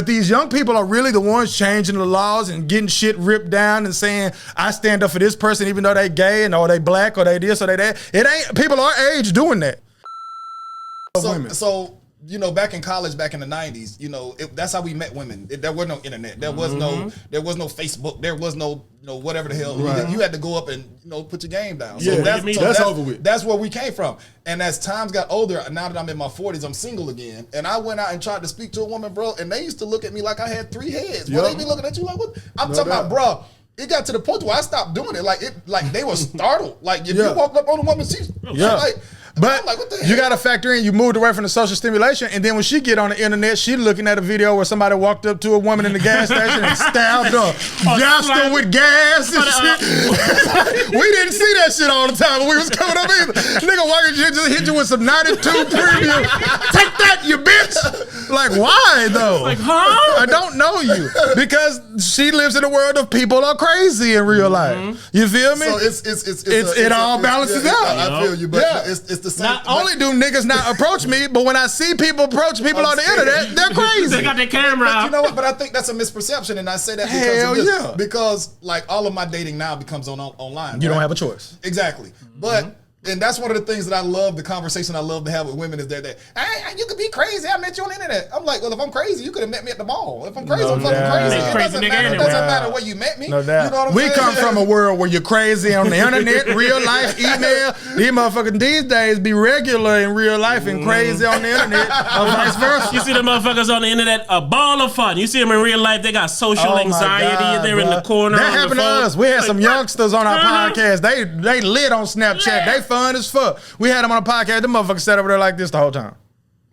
But these young people are really the ones changing the laws and getting shit ripped down and saying, I stand up for this person even though they gay and or they black or they this or they that. It ain't people our age doing that. So you know, back in college, back in the 90s, you know, that's how we met women. There was no internet. There was no Facebook. There was no, you know, whatever the hell. Right. You had to go up and, you know, put your game down. Yeah, so that's over with. That's where we came from. And as times got older, now that I'm in my 40s, I'm single again. And I went out and tried to speak to a woman, bro, and they used to look at me like I had 3 heads. Well, they be looking at you like, what? I'm talking about, bro. It got to the point where I stopped doing it. Like they were startled. Like if you walked up on a woman, she's like. But like, what the you got to factor in, you moved away from the social stimulation, and then when she get on the internet, she looking at a video where somebody walked up to a woman in the gas station and stabbed her, doused her with gas and shit. We didn't see that shit all the time when we was coming up either. Nigga walking shit just hit you with some 92 premium. Take that, you bitch. Like, why though? Like, huh? I don't know you. Because she lives in a world of people are crazy in real life. You feel me? So it all balances out. I feel you, but it's the same. Not only do niggas not approach me, but when I see people approach people on the internet, they're crazy. They got their camera out. You know what? But I think that's a misperception, and I say that because like all of my dating now becomes online. You don't have a choice. Exactly. But and that's one of the things that I love, the conversation I love to have with women is that hey, you could be crazy. I met you on the internet. I'm like, well, if I'm crazy, you could have met me at the mall. If I'm crazy, I'm fucking crazy. It doesn't matter where you met me. No doubt. You know what I'm saying? We come from a world where you're crazy on the internet, real life, email. These motherfuckers these days be regular in real life and crazy on the internet, or vice versa. You see the motherfuckers on the internet, a ball of fun. You see them in real life, they got social anxiety. They're in the corner. That happened to us. We had some youngsters on our podcast. They lit on Snapchat. They fun as fuck. We had them on a podcast. The motherfuckers sat over there like this the whole time.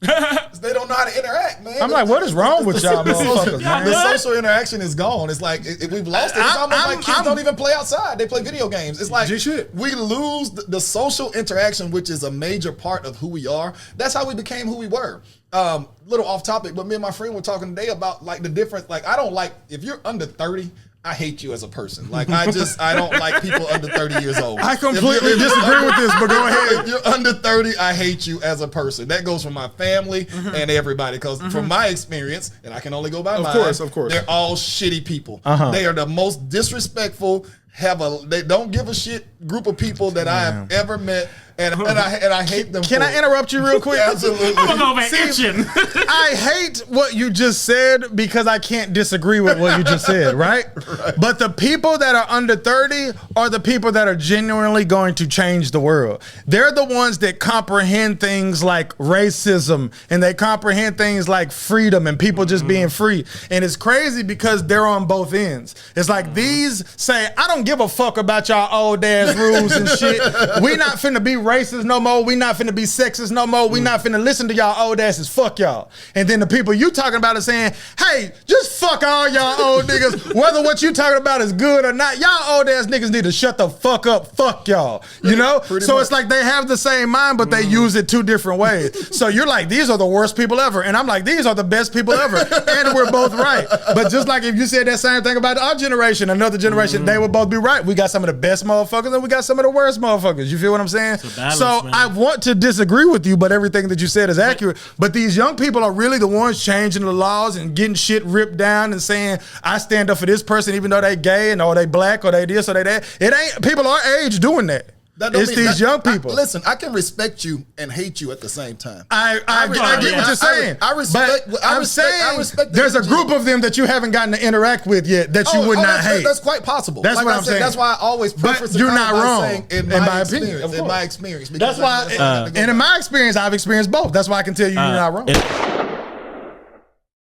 They don't know how to interact, man. I'm like, what is wrong with y'all motherfuckers, man? The social interaction is gone. It's like we've lost it. It's almost like kids don't even play outside. They play video games. It's like we lose the social interaction, which is a major part of who we are. That's how we became who we were. Little off topic, but me and my friend were talking today about like the difference. Like I don't like, if you're under 30, I hate you as a person. Like I don't like people under 30 years old. I completely disagree with this, but go ahead. If you're under 30, I hate you as a person. That goes for my family and everybody. Because from my experience, and I can only go by mine, of course, they're all shitty people. They are the most disrespectful, they don't give a shit group of people that I have ever met. And I hate them. Can I interrupt you real quick? Absolutely. I'm over itching. I hate what you just said because I can't disagree with what you just said, right? But the people that are under 30 are the people that are genuinely going to change the world. They're the ones that comprehend things like racism and they comprehend things like freedom and people just being free. And it's crazy because they're on both ends. It's like these say, I don't give a fuck about y'all old ass rules and shit. We not finna be racist no more. We not finna be sexist no more. We not finna listen to y'all old asses. Fuck y'all. And then the people you talking about are saying, hey, just fuck all y'all old niggas, whether what you talking about is good or not. Y'all old ass niggas need to shut the fuck up. Fuck y'all. You know? So it's like they have the same mind, but they use it 2 different ways. So you're like, these are the worst people ever. And I'm like, these are the best people ever. And we're both right. But just like if you said that same thing about our generation, another generation, they would both be right. We got some of the best motherfuckers and we got some of the worst motherfuckers. You feel what I'm saying? So man. I want to disagree with you, but everything that you said is accurate. But these young people are really the ones changing the laws and getting shit ripped down and saying, I stand up for this person even though they gay and or they black or they this or they that. It ain't people our age doing that. It's these young people. Listen, I can respect you and hate you at the same time. I get what you're saying. I respect. I'm saying there's a group of them that you haven't gotten to interact with yet that you would not hate. That's quite possible. That's what I'm saying. That's why I always preface you're not wrong. In my opinion. In my experience. That's why. And in my experience, I've experienced both. That's why I can tell you you're not wrong.